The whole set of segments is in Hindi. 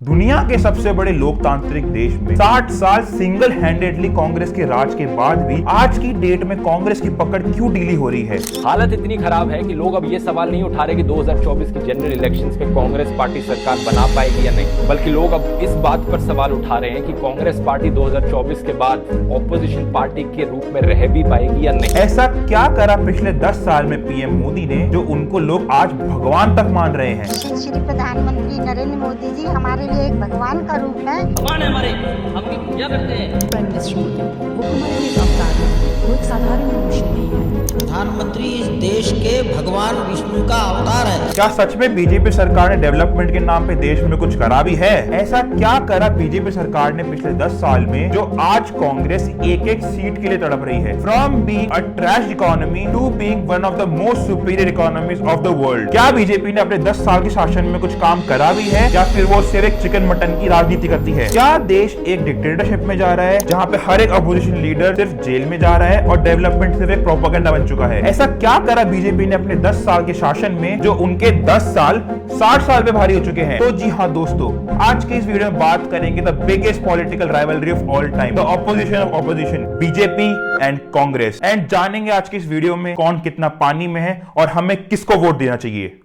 दुनिया के सबसे बड़े लोकतांत्रिक देश में 60 साल सिंगल हैंडेडली कांग्रेस के राज के बाद भी आज की डेट में कांग्रेस की पकड़ क्यों ढीली हो रही है। हालत इतनी खराब है कि लोग अब ये सवाल नहीं उठा रहे कि 2024 की जनरल इलेक्शंस में कांग्रेस पार्टी सरकार बना पाएगी या नहीं, बल्कि लोग अब इस बात पर सवाल उठा रहे हैं कि कांग्रेस पार्टी 2024 के बाद ऑपोजिशन पार्टी के रूप में रह भी पाएगी या नहीं। ऐसा क्या करा पिछले 10 साल में पीएम मोदी ने जो उनको लोग आज भगवान तक मान रहे हैं। श्री प्रधानमंत्री नरेंद्र मोदी जी हमारे लिए एक भगवान का रूप है। भगवान है हमारे, हम उनकी पूजा करते हैं। प्राइम मिनिस्टर मोदी वो हमारे लिए एक अवतार है, वो एक साधारण मनुष्य नहीं है। प्रधानमंत्री इस देश के भगवान विष्णु का अवतार है। क्या सच में बीजेपी सरकार ने डेवलपमेंट के नाम पे देश में कुछ करा भी है? ऐसा क्या करा बीजेपी सरकार ने पिछले 10 साल में जो आज कांग्रेस एक एक सीट के लिए तड़प रही है। From being a trash economy to being one of the most superior economies of the world. क्या बीजेपी ने अपने 10 साल के शासन में कुछ काम करा भी है या फिर वो सिर्फ एक चिकन मटन की राजनीति करती है? क्या देश एक डिक्टेटरशिप में जा रहा है जहाँ पे हर एक अपोजिशन लीडर सिर्फ जेल में जा रहा है और डेवलपमेंट सिर्फ एक प्रोपेगेंडा बन चुका है? ऐसा क्या करा बीजेपी ने अपने 10 साल के शासन में जो उनके 10 साल 60 साल पे भारी हो चुके हैं? तो जी हाँ दोस्तों, आज के इस वीडियो में बात करेंगे the biggest political rivalry of all time, the opposition of opposition, BJP and Congress. And जानेंगे आज के इस वीडियो में कौन कितना पानी में है और हमें किसको वोट देना चाहिए।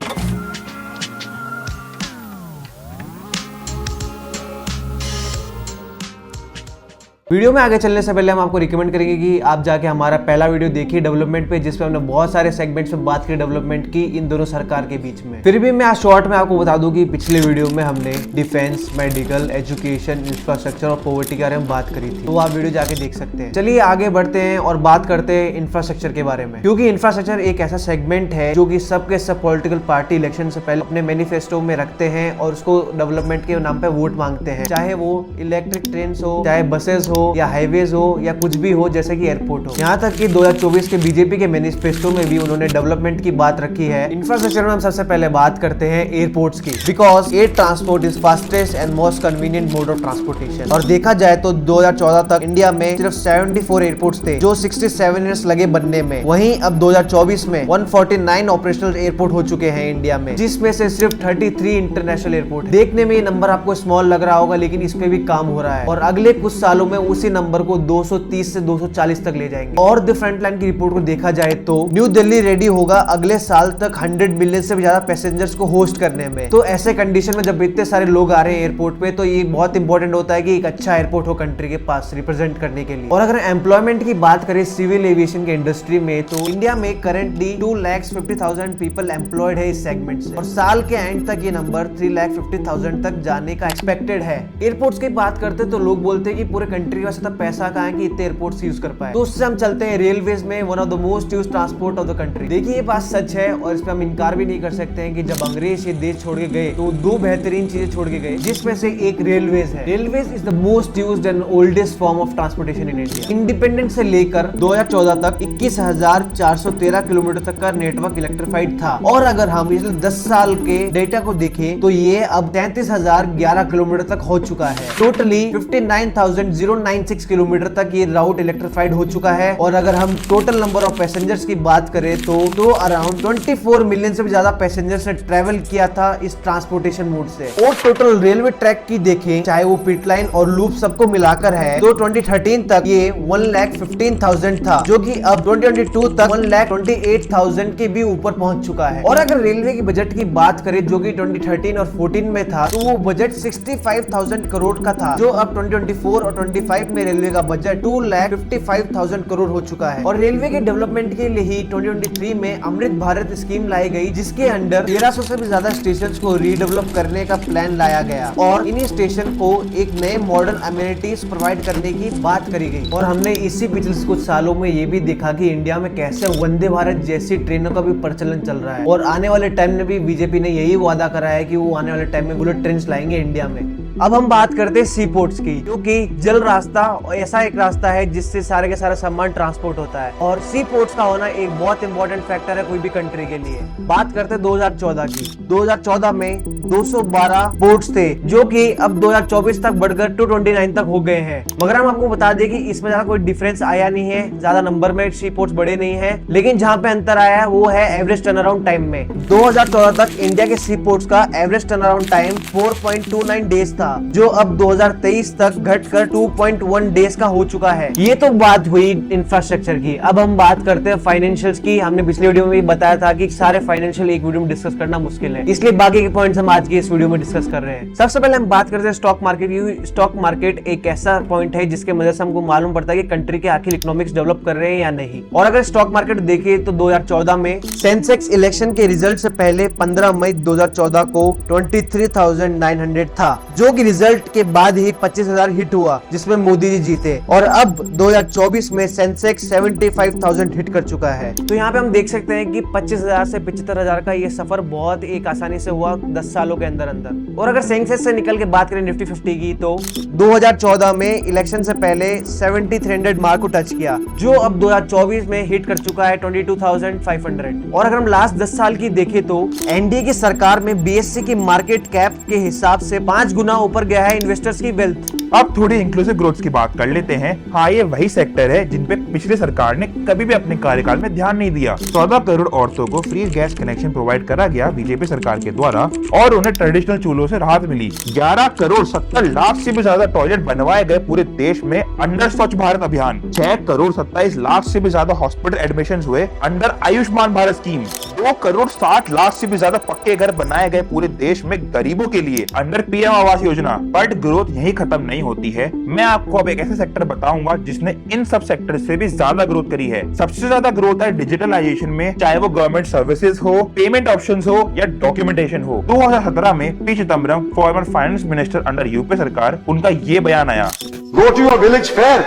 वीडियो में आगे चलने से पहले हम आपको रिकमेंड करेंगे कि आप जाके हमारा पहला वीडियो देखिए डेवलपमेंट पे, जिसपे हमने बहुत सारे सेगमेंट्स में बात की डेवलपमेंट की इन दोनों सरकार के बीच में। फिर भी मैं आज शॉर्ट में आपको बता दूं कि पिछले वीडियो में हमने डिफेंस, मेडिकल, एजुकेशन, इंफ्रास्ट्रक्चर और पॉवर्टी के बारे में बात करी थी, तो आप वीडियो जाके देख सकते हैं। चलिए आगे बढ़ते हैं और बात करते हैं इंफ्रास्ट्रक्चर के बारे में, क्योंकि इंफ्रास्ट्रक्चर एक ऐसा सेगमेंट है जो कि सबके सब पॉलिटिकल पार्टी इलेक्शन से पहले अपने मैनिफेस्टो में रखते हैं और उसको डेवलपमेंट के नाम पे वोट मांगते हैं, चाहे वो इलेक्ट्रिक ट्रेन हो, चाहे बसेस हो या हाईवेज हो या कुछ भी हो, जैसे कि एयरपोर्ट हो। यहाँ तक कि 2024 के बीजेपी के मैनिफेस्टो में भी उन्होंने डेवलपमेंट की बात रखी है। इंफ्रास्ट्रक्चर में हम सबसे पहले बात करते हैं एयरपोर्ट्स की, because air transport is fastest and most convenient mode of transportation. और देखा जाए तो 2014 तक इंडिया में सिर्फ 74 एयरपोर्ट्स थे, जो 67 ईयर्स लगे बनने में। वहीं अब 2024 में 149 ऑपरेशनल एयरपोर्ट हो चुके हैं इंडिया में, जिसमें से सिर्फ 33 इंटरनेशनल एयरपोर्ट है। देखने में ये नंबर आपको स्मॉल लग रहा होगा, लेकिन इस पे भी काम हो रहा है और अगले कुछ सालों में उसी नंबर को 230 से 240 तक ले जाएंगे। और द फ्रंटलाइन की रिपोर्ट को देखा जाए तो न्यू दिल्ली रेडी होगा अगले साल तक 100 मिलियन से भी ज्यादा पैसेंजर्स को होस्ट करने में। तो ऐसे कंडीशन में जब इतने सारे लोग आ रहे हैं एयरपोर्ट पे, तो ये बहुत इंपॉर्टेंट होता है कि एक अच्छा एयरपोर्ट हो कंट्री के पास रिप्रेजेंट करने के लिए। और अगर एम्प्लॉयमेंट की बात करें सिविल एविएशन के इंडस्ट्री में, तो इंडिया में करेंटली 2,50,000 पीपल एम्प्लॉयड है इस सेगमेंट से, और साल के एंड तक ये नंबर 3,50,000 तक जाने का एक्सपेक्टेड है। एयरपोर्ट्स की बात करते तो लोग बोलते हैं कि पूरे कंट्री के पास पैसा कहाँ है कि इतने एयरपोर्ट्स यूज कर पाए। तो उससे हम चलते हैं रेलवेज में, one of the most used transport of the country. देखिए ये बात सच है और इस पे हम इनकार भी नहीं कर सकते हैं कि जब अंग्रेज ये देश छोड़ के गए तो दो बेहतरीन चीजें छोड़ के गए, जिसमें से एक रेलवेज है। Railways is the most used and oldest form of transportation in India. Independence से लेकर 2014 तक 21,413 किलोमीटर तक का नेटवर्क इलेक्ट्रिफाइड था, और अगर हम पिछले 10 साल के डेटा को देखें तो ये अब 33,011 किलोमीटर तक हो चुका है। टोटली 59,096 किलोमीटर तक ये राउट इलेक्ट्रिफाइड हो चुका है। और अगर हम टोटल नंबर ऑफ पैसेंजर्स की बात करें तो अराउंड 24 मिलियन से भी ज्यादा पैसेंजर्स ने ट्रेवल किया था इस ट्रांसपोर्टेशन मोड से। और टोटल रेलवे ट्रैक की देखें, चाहे वो पिट लाइन और लूप सबको मिलाकर है, तो 2013 तक ये 1,15,000 था, जो कि अब 2022 तक 1,28,000 के भी ऊपर पहुंच चुका है। और अगर रेलवे की बजट की बात करें, जो कि 2013 और 14 में था, तो वो बजट 65,000 करोड़ का था, जो अब 2024 और 25 में रेलवे का बजट 2,55,000 करोड़ हो चुका है। और रेलवे के डेवलपमेंट के लिए ही 2023 में अमृत भारत स्कीम लाई गई, जिसके अंडर 1300 से भी ज्यादा स्टेशन को रीडेवलप करने का प्लान लाया गया और इन्हीं स्टेशन को एक नए मॉडर्न अमेनिटीज प्रोवाइड करने की बात करी गई। और हमने इसी पिछले कुछ सालों में ये भी देखा कि इंडिया में कैसे वंदे भारत जैसी ट्रेनों का भी प्रचलन चल रहा है, और आने वाले टाइम में भी बीजेपी ने यही वादा करा है कि वो आने वाले टाइम में बुलेट ट्रेन लाएंगे इंडिया में। अब हम बात करते हैं सी पोर्ट्स की, जो कि जल रास्ता ऐसा एक रास्ता है जिससे सारे के सारा सामान ट्रांसपोर्ट होता है, और सी पोर्ट्स का होना एक बहुत इंपॉर्टेंट फैक्टर है कोई भी कंट्री के लिए। बात करते हैं 2014 की। 2014 में 212 पोर्ट्स थे, जो कि अब 2024 तक बढ़कर 229 तक हो गए हैं। मगर हम आपको बता दें कि इसमें ज्यादा कोई डिफरेंस आया नहीं है, ज्यादा नंबर में सी पोर्ट्स बड़े नहीं है, लेकिन जहां पे अंतर आया है वो है एवरेज टर्न अराउंड टाइम में। 2014 तक इंडिया के सी पोर्ट्स का average turn around time 4.29 days था, था, जो अब 2023 तक घटकर 2.1 डेज का हो चुका है। ये तो बात हुई इंफ्रास्ट्रक्चर की। अब हम बात करते हैं फाइनेंशियल्स की। हमने पिछले वीडियो में भी बताया था कि सारे फाइनेंशियल एक वीडियो में डिस्कस करना मुश्किल है, इसलिए बाकी के पॉइंट्स हम आज की इस वीडियो में डिस्कस कर रहे हैं। सबसे पहले हम बात करते हैं स्टॉक मार्केट की। स्टॉक मार्केट एक ऐसा पॉइंट है जिसके मदद से हमको मालूम पड़ता है कि कंट्री के आखिर इकोनॉमिक्स डेवलप कर रहे हैं या नहीं। और अगर स्टॉक मार्केट देखें तो 2014 में सेंसेक्स इलेक्शन के रिजल्ट से पहले 15 मई 2014 को 23,900 था, जो कि रिजल्ट के बाद ही 25,000 हिट हुआ, जिसमें मोदी जी जीते। और अब 2024 में सेंसेक्स 75,000 हिट कर चुका है। तो यहाँ पे हम देख सकते हैं कि 25,000 से 75,000 का ये सफर बहुत एक आसानी से हुआ 10 सालों के अंदर अंदर। और अगर सेंसेक्स से निकल के बात करें निफ्टी 50 की, तो 2014 में इलेक्शन से पहले 7300 मार्क को टच किया, जो अब 2024 में हिट कर चुका है 22,500। और अगर हम लास्ट 10 साल की देखें तो एनडीए की सरकार में बीएससी की मार्केट कैप के हिसाब से 5 गुना ऊपर गया है इन्वेस्टर्स की वेल्थ। अब थोड़ी इंक्लूसिव ग्रोथ की बात कर लेते हैं। हाँ, ये वही सेक्टर है जिन पे पिछली सरकार ने कभी भी अपने कार्यकाल में ध्यान नहीं दिया। 14 करोड़ औरतों को फ्री गैस कनेक्शन प्रोवाइड करा गया बीजेपी सरकार के द्वारा, और उन्हें ट्रेडिशनल चूल्हों से राहत मिली। 11 करोड़ 70 लाख से भी ज्यादा टॉयलेट बनवाए गए पूरे देश में अंडर स्वच्छ भारत अभियान। 6 करोड़ 27 लाख से भी ज्यादा हॉस्पिटल एडमिशन हुए अंडर आयुष्मान भारत स्कीम। 2 करोड़ 60 लाख से भी ज्यादा पक्के घर बनाए गए पूरे देश में गरीबों के लिए under PM Awas Yojana. But growth यही खत्म नहीं होती है। मैं आपको अब एक ऐसे सेक्टर बताऊंगा जिसने इन सब सेक्टर से भी ज्यादा ग्रोथ करी है। सबसे ज्यादा ग्रोथ है डिजिटलाइजेशन में, चाहे वो गवर्नमेंट सर्विसेज हो, पेमेंट ऑप्शंस हो या डॉक्यूमेंटेशन हो। 2017 में P Chidambaram, former finance minister under UP सरकार, उनका ये बयान आया। Go to your village fair,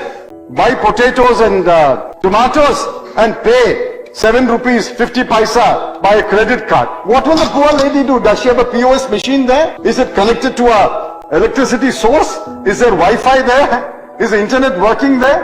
buy potatoes and tomatoes and pay 7 rupees 50 paisa by a credit card. What will the poor lady do? Does she have a POS machine there? Is it connected to a electricity source? Is there Wi-Fi there? Is the internet working there?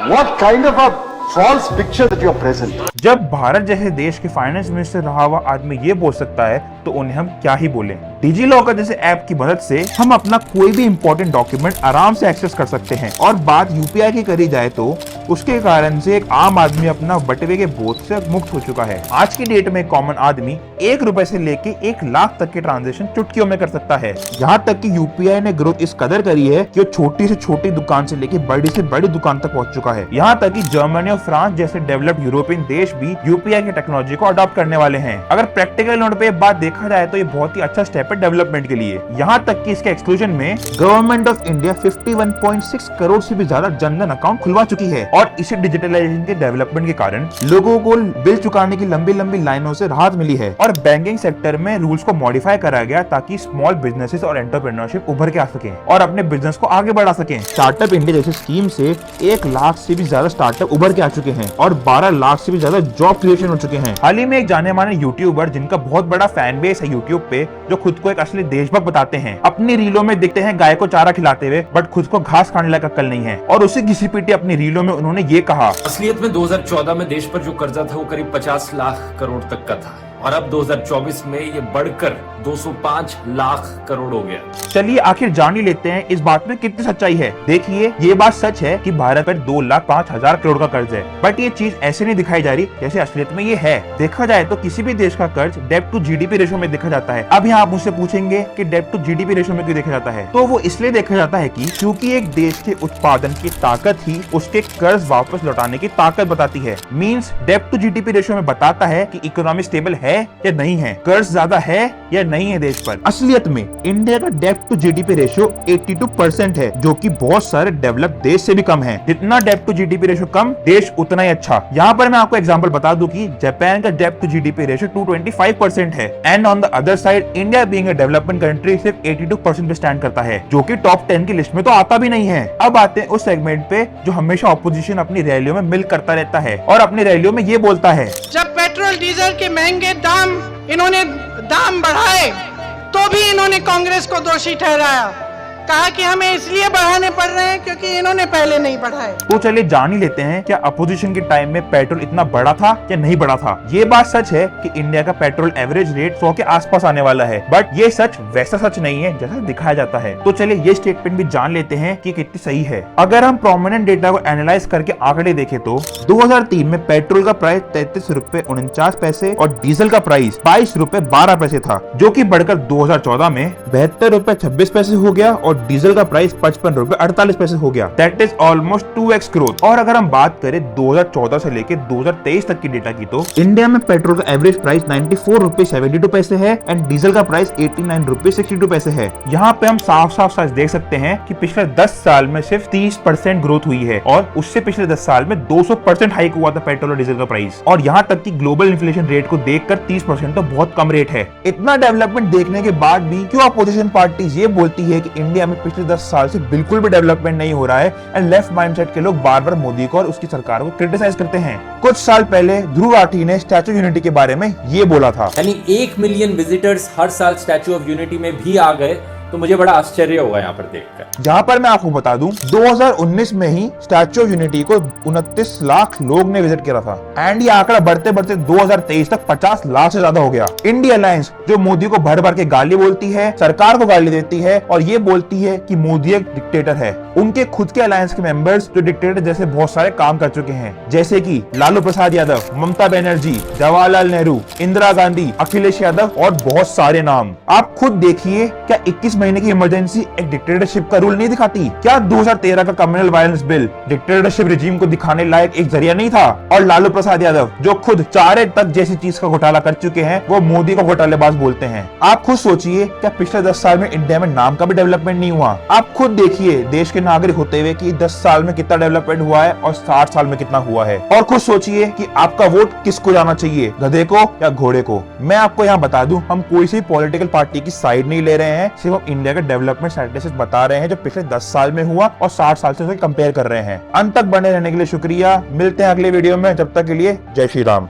What kind of a false picture that you are present? जब भारत जैसे देश के फाइनेंस मिनिस्टर रहा हुआ आदमी ये बोल सकता है तो उन्हें हम क्या ही बोलें। डिजी लॉकर जैसे ऐप की मदद से हम अपना कोई भी इंपॉर्टेंट डॉक्यूमेंट आराम से एक्सेस कर सकते हैं। और बात यूपीआई की करी जाए तो उसके कारण से एक आम आदमी अपना बटवे के बोझ से मुक्त हो चुका है। आज की डेट में कॉमन आदमी 1 रुपए से लेके 1 लाख तक के ट्रांजेक्शन चुटकियों में कर सकता है। यहाँ तक कि यूपीआई ने ग्रोथ इस कदर करी है कि वो छोटी से छोटी दुकान से लेके बड़ी से बड़ी दुकान तक पहुंच चुका है। यहाँ तक कि जर्मनी और फ्रांस जैसे डेवलप्ड यूरोपियन देश भी यूपीआई की टेक्नोलॉजी को अडॉप्ट करने वाले हैं। अगर प्रैक्टिकल नोट पे बात देखा जाए तो ये बहुत ही अच्छा स्टेप है डेवलपमेंट के लिए। यहाँ तक कि इसके एक्सक्लूजन में गवर्नमेंट ऑफ इंडिया 51.6 करोड़ से भी ज्यादा जनधन अकाउंट खुलवा चुकी है। और इसी डिजिटलाइजेशन के डेवलपमेंट के कारण लोगों को बिल चुकाने की लंबी लंबी लाइनों से राहत मिली है। और बैंकिंग सेक्टर में रूल्स को मॉडिफाई करा गया ताकि स्मॉल बिजनेसेस और एंटरप्रेन्योरशिप उभर के आ सके और अपने बिजनेस को आगे बढ़ा सके। स्टार्टअप इंडिया जैसी स्कीम से 1 लाख से भी ज्यादा स्टार्टअप उभर के आ चुके हैं और 12 लाख से भी ज्यादा जॉब क्रिएशन हो चुके हैं। हाल ही में एक जाने माने यूट्यूबर जिनका बहुत बड़ा फैन बेस है यूट्यूब पे, जो खुद को एक असली देशभक्त बताते हैं, अपनी रीलों में दिखते हैं गाय को चारा खिलाते हुए, बट खुद को घास खाने लायक अक्ल नहीं है। और उसी घिसी पीटी अपनी रीलों में उन्होंने ये कहा, असलियत में 2014 में देश पर जो कर्जा था वो करीब 50 लाख करोड़ तक का था और अब 2024 में ये बढ़कर 205 लाख करोड़ हो गया। चलिए आखिर जान ही लेते हैं इस बात में कितनी सच्चाई है। देखिए, ये बात सच है कि भारत पर 2,05,000 करोड़ का कर्ज है, बट ये चीज ऐसे नहीं दिखाई जा रही जैसे असलियत में ये है। देखा जाए तो किसी भी देश का कर्ज डेब्ट टू जीडीपी रेशो में देखा जाता है। अब यहाँ आप मुझसे पूछेंगे कि डेब्ट टू जीडीपी रेशो में क्यों देखा जाता है, तो वो इसलिए देखा जाता है कि क्योंकि एक देश के उत्पादन की ताकत ही उसके कर्ज वापस लौटाने की ताकत बताती है। मींस डेब्ट टू जीडीपी रेशो में बताता है कि इकोनॉमी स्टेबल है या नहीं है, कर्ज ज्यादा है या नहीं है देश पर। असलियत में इंडिया का डेब्ट टू जीडीपी रेशियो 82% है, जो कि बहुत सारे डेवलप्ड देश से भी कम है। जितना डेब्ट टू जीडीपी रेशियो कम, देश उतना ही अच्छा। यहाँ पर मैं आपको एग्जांपल बता दूं कि जापान का डेब्ट टू जीडीपी रेशियो 225% है and on the other side India being a development country सिर्फ 82% पे स्टैंड करता है, जो कि टॉप 10 की लिस्ट में तो आता भी नहीं है। अब आते हैं उस सेगमेंट पे जो हमेशा ऑपोजिशन अपनी रैलियों में मिल करता रहता है और अपनी रैलियों में ये बोलता है, जब पेट्रोल डीजल के महंगे इन्होंने दाम बढ़ाए तो भी इन्होंने कांग्रेस को दोषी ठहराया। कहा कि हमें इसलिए बढ़ाने पड़ रहे हैं क्योंकि इन्होंने पहले नहीं बढ़ाए। तो चलिए जान ही लेते हैं, क्या अपोजिशन के टाइम में पेट्रोल इतना बढ़ा था या नहीं बढ़ा था। ये बात सच है कि इंडिया का पेट्रोल एवरेज रेट 100 के आसपास आने वाला है, बट ये सच वैसा सच नहीं है जैसा दिखाया जाता है। तो चलिए ये स्टेटमेंट भी जान लेते हैं कि कितनी सही है। अगर हम प्रोमिनेंट डेटा को एनालाइज करके आंकड़े देखें तो 2003 में पेट्रोल का प्राइस 33 रुपए 49 पैसे और डीजल का प्राइस 22 रुपए 12 पैसे था, जो कि बढ़कर 2014 में 72 रुपए 26 पैसे हो गया और डीजल का प्राइस 55 रुपए 48 पैसे हो गया। That is almost 2x growth. और अगर हम बात करें 2014 से लेकर 2023 तक की डेटा की, तो इंडिया में पेट्रोल का एवरेज प्राइस 94 रुपए 72 पैसे है एंड डीजल का प्राइस 89 रुपए 62 पैसे है। यहाँ पे हम साफ साफ देख सकते हैं कि पिछले 10 साल में सिर्फ 30% ग्रोथ हुई है और उससे पिछले 10 साल में 200% हाइक हुआ था पेट्रोल और डीजल का प्राइस। और यहाँ तक कि ग्लोबल इन्फ्लेशन रेट को देखकर 30% तो बहुत कम रेट है। इतना डेवलपमेंट देखने के बाद भी क्यों अपोजिशन पार्टीज ये बोलती है कि इंडिया में पिछले 10 साल से बिल्कुल भी डेवलपमेंट नहीं हो रहा है एंड लेफ्ट माइंडसेट के लोग बार बार मोदी को और उसकी सरकार को क्रिटिसाइज करते हैं। कुछ साल पहले ध्रुव राठी ने स्टैच्यू ऑफ यूनिटी के बारे में ये बोला था, यानी 1 मिलियन विजिटर्स हर साल स्टैच्यू ऑफ यूनिटी में भी आ गए, तो मुझे बड़ा आश्चर्य हुआ यहाँ पर देखकर। जहाँ पर मैं आपको बता दूं 2019 में ही स्टैच्यू ऑफ यूनिटी को 29 लाख लोग ने विजिट किया था एंड ये आंकड़ा बढ़ते बढ़ते 2023 तक 50 लाख से ज्यादा हो गया। इंडिया अलायंस जो मोदी को भर भर के गाली बोलती है, सरकार को गाली देती है और ये बोलती है कि मोदी एक डिक्टेटर है, उनके खुद के अलायंस के मेंबर्स जो डिक्टेटर जैसे बहुत सारे काम कर चुके हैं, जैसे कि लालू प्रसाद यादव, ममता बनर्जी, जवाहरलाल नेहरू, इंदिरा गांधी, अखिलेश यादव और बहुत सारे नाम। आप खुद देखिए, क्या 21 महीने की इमरजेंसी एक डिक्टेटरशिप का रूल नहीं दिखाती? क्या 2013 का communal violence bill dictatorship regime को दिखाने लायक एक जरिया नहीं था? और लालू प्रसाद यादव जो खुद 4 तक जैसी चीज का घोटाला कर चुके हैं, वो मोदी को घोटालेबाज बोलते हैं। आप खुद सोचिए, क्या पिछले 10 साल में इंडिया में नाम का भी डेवलपमेंट नहीं हुआ? आप खुद देखिए देश के नागरिक होते हुए कि 10 साल में कितना डेवलपमेंट हुआ है और 60 साल में कितना हुआ है। और खुद सोचिए कि आपका वोट किसको जाना चाहिए, गधे को या घोड़े को। मैं आपको यहाँ बता दूं, हम कोई सी पॉलिटिकल पार्टी की साइड नहीं ले रहे हैं, सिर्फ हम इंडिया के डेवलपमेंट स्टैटिस्टिक्स बता रहे हैं जो पिछले 10 साल में हुआ और 60 साल से उसे कंपेयर कर रहे हैं। अंत तक बने रहने के लिए शुक्रिया। मिलते हैं अगले वीडियो में, जब तक के लिए जय श्री राम।